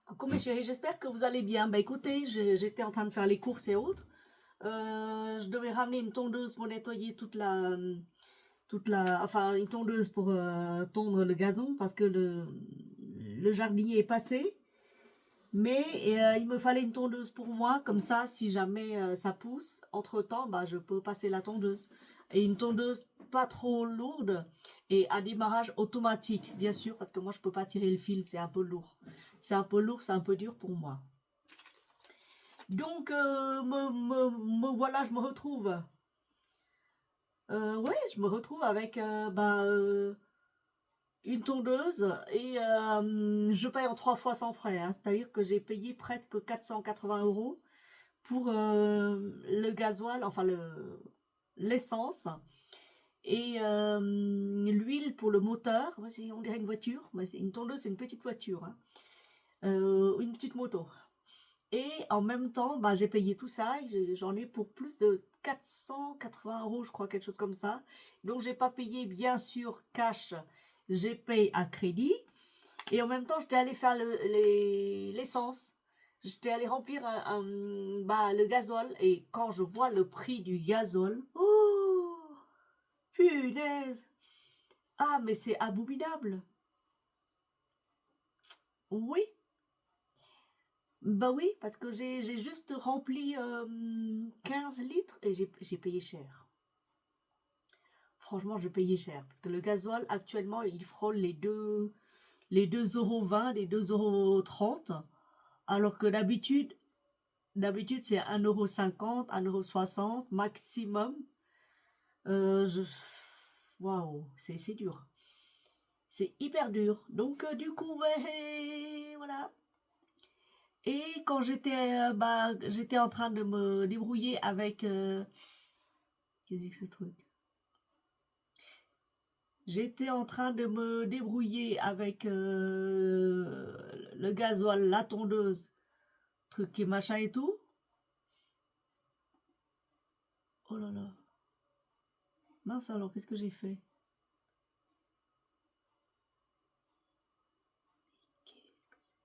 Coucou mes chéris, j'espère que vous allez bien. Bah écoutez, j'étais en train de faire les courses et autres. Je devais ramener une tondeuse pour nettoyer enfin une tondeuse pour tondre le gazon parce que le jardinier est passé. Mais il me fallait une tondeuse pour moi, comme ça, si jamais ça pousse, entre-temps, bah, je peux passer la tondeuse. Et une tondeuse pas trop lourde et à démarrage automatique, bien sûr, parce que moi, je peux pas tirer le fil, c'est un peu lourd. C'est un peu lourd, c'est un peu dur pour moi. Donc, voilà, je me retrouve. Ouais, je me retrouve avec une tondeuse et je paye en 3 fois sans frais, hein. C'est-à-dire que j'ai payé presque 480 € pour le gasoil, enfin l'essence et l'huile pour le moteur. Ouais, on dirait une voiture, mais c'est une tondeuse, c'est une petite voiture, hein. Une petite moto. Et en même temps, bah, j'ai payé tout ça, et j'en ai pour plus de 480 €, je crois, quelque chose comme ça. Donc j'ai pas payé bien sûr cash, j'ai payé à crédit. Et en même temps, j'étais allée faire l'essence. J'étais allée remplir le gazole. Et quand je vois le prix du gazole, oh, punaise! Ah, mais c'est abominable. Oui, bah oui, parce que j'ai juste rempli 15 litres et j'ai payé cher. Franchement, j'ai payé cher. Parce que le gasoil, actuellement, il frôle les 2,20 €, les 2,30 €. Alors que d'habitude, c'est 1,50 €, 1,60 € maximum. Euh, je... Waouh, c'est dur. C'est hyper dur. Donc, du coup, ouais, voilà. Et quand j'étais en train de me débrouiller avec... qu'est-ce que c'est ce truc? J'étais en train de me débrouiller avec le gasoil, la tondeuse, truc et machin et tout. Oh là là. Mince alors, qu'est-ce que j'ai fait? Qu'est-ce que c'est?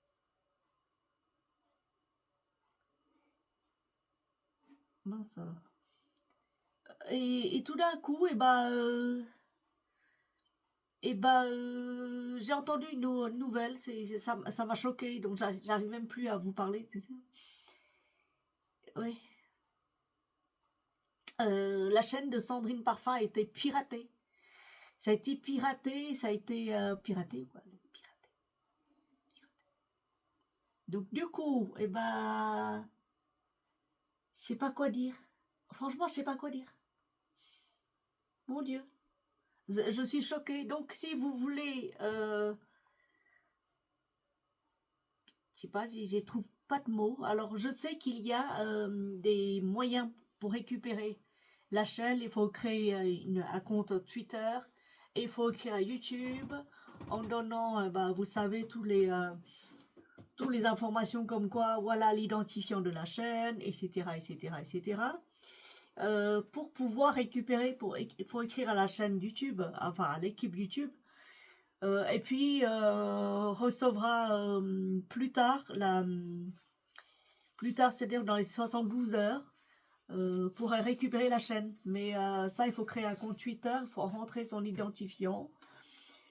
Mince alors. Et tout d'un coup, j'ai entendu une nouvelle, ça m'a choqué, donc j'arrive même plus à vous parler. Oui. La chaîne de Sandrine Parfum a été piratée. Ça a été piraté, ça a été piraté, quoi. Piraté, piraté. Donc du coup, je sais pas quoi dire. Franchement, je sais pas quoi dire. Mon Dieu. Je suis choquée. Donc si vous voulez, je sais pas, j'y trouve pas de mots. Alors je sais qu'il y a des moyens pour récupérer la chaîne. Il faut créer un compte Twitter et il faut écrire à YouTube en donnant, vous savez, tous les informations comme quoi, voilà l'identifiant de la chaîne, etc., etc., etc. Pour pouvoir récupérer, il faut écrire à la chaîne YouTube, enfin à l'équipe YouTube, et puis recevra plus tard, c'est-à-dire dans les 72 heures, pour récupérer la chaîne. Mais ça, il faut créer un compte Twitter, il faut rentrer son identifiant,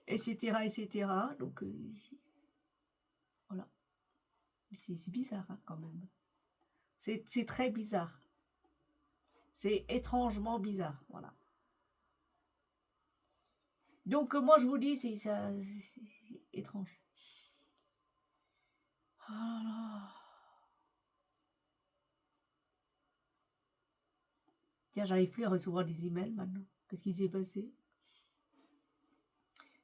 etc., etc. Donc voilà, c'est bizarre, hein, quand même. C'est très bizarre. C'est étrangement bizarre, voilà. Donc moi je vous dis, c'est étrange. Oh là là. Tiens, j'arrive plus à recevoir des emails maintenant. Qu'est-ce qui s'est passé?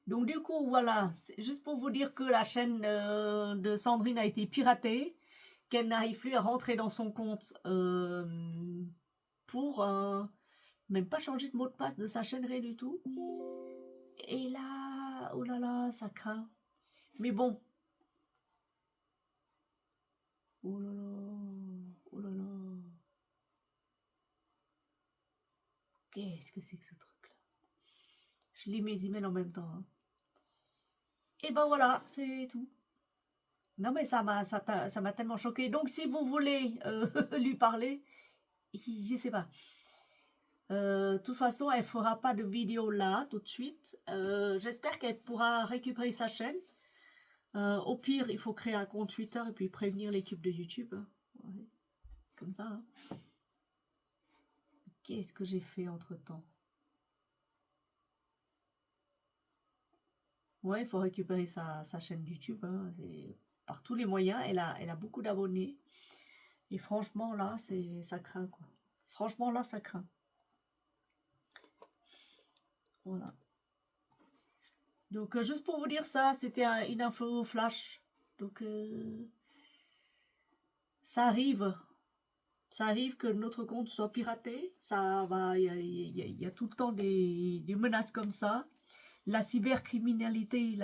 Donc du coup, voilà, c'est juste pour vous dire que la chaîne de Sandrine a été piratée, qu'elle n'arrive plus à rentrer dans son compte pour même pas changer de mot de passe de sa chaîne, rien du tout. Et là, oh là là, ça craint. Mais bon, oh là là, oh là là. Qu'est-ce que c'est que ce truc-là? Je lis mes emails en même temps, hein. Et ben voilà, c'est tout. Non, mais ça m'a tellement choqué. Donc, si vous voulez lui parler, je sais pas. De toute façon, elle fera pas de vidéo là, tout de suite. J'espère qu'elle pourra récupérer sa chaîne. Au pire, il faut créer un compte Twitter et puis prévenir l'équipe de YouTube, hein. Ouais, comme ça, hein. Qu'est-ce que j'ai fait entre-temps? Ouais, il faut récupérer sa chaîne YouTube, hein. Par tous les moyens. Elle a beaucoup d'abonnés. Et franchement, là, ça craint, quoi. Franchement, là, ça craint. Voilà. Donc, juste pour vous dire ça, c'était une info flash. Donc, ça arrive. Ça arrive que notre compte soit piraté. Ça va, il y a tout le temps des menaces comme ça. La cybercriminalité,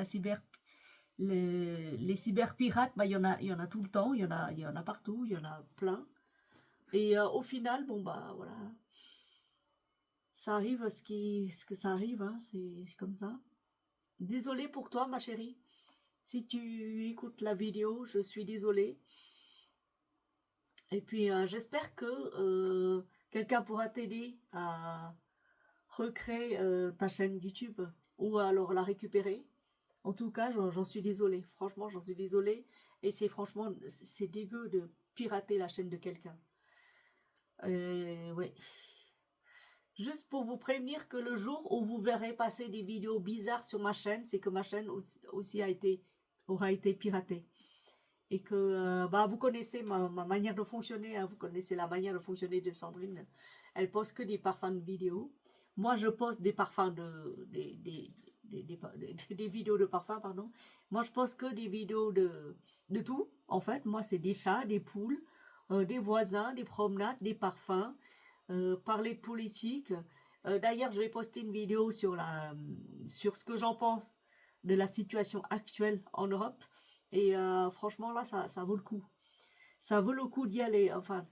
les cyberpirates, bah, il y en a tout le temps. Il y en a partout. Il y en a plein. Et au final, bon, bah, voilà. Ça arrive ce que ça arrive, hein, c'est comme ça. Désolée pour toi, ma chérie. Si tu écoutes la vidéo, je suis désolée. Et puis, j'espère que quelqu'un pourra t'aider à recréer ta chaîne YouTube ou alors la récupérer. En tout cas, j'en suis désolée. Franchement, j'en suis désolée. Et c'est dégueu de pirater la chaîne de quelqu'un. Ouais. Juste pour vous prévenir que le jour où vous verrez passer des vidéos bizarres sur ma chaîne, c'est que ma chaîne aussi aura été piratée. Et que bah, vous connaissez ma manière de fonctionner, hein, vous connaissez la manière de fonctionner de Sandrine. Elle poste que des parfums de vidéos. Moi, je poste des parfums des vidéos de parfums, pardon. Moi, je poste que des vidéos de tout. En fait, moi, c'est des chats, des poules, des voisins, des promenades, des parfums, parler de politique. D'ailleurs, je vais poster une vidéo sur ce que j'en pense de la situation actuelle en Europe. Et franchement, là, ça vaut le coup. Ça vaut le coup d'y aller. Enfin,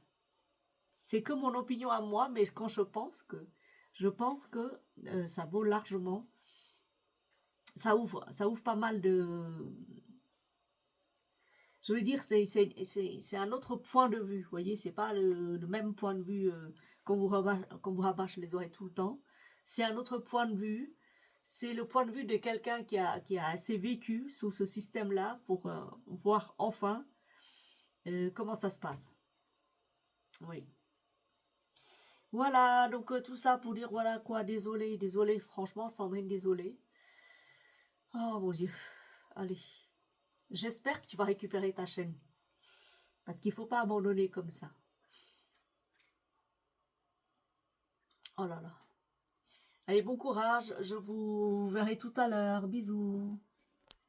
c'est que mon opinion à moi, mais quand je pense que ça vaut largement. Ça ouvre pas mal de. Je veux dire, c'est un autre point de vue. Vous voyez, c'est pas le même point de vue qu'on vous rabâche les oreilles tout le temps. C'est un autre point de vue. C'est le point de vue de quelqu'un qui a assez vécu sous ce système-là pour voir enfin comment ça se passe. Oui. Voilà, donc tout ça pour dire, voilà quoi, désolé, désolé, franchement, Sandrine, désolé. Oh mon Dieu, allez. J'espère que tu vas récupérer ta chaîne. Parce qu'il ne faut pas abandonner comme ça. Oh là là. Allez, bon courage, je vous verrai tout à l'heure. Bisous.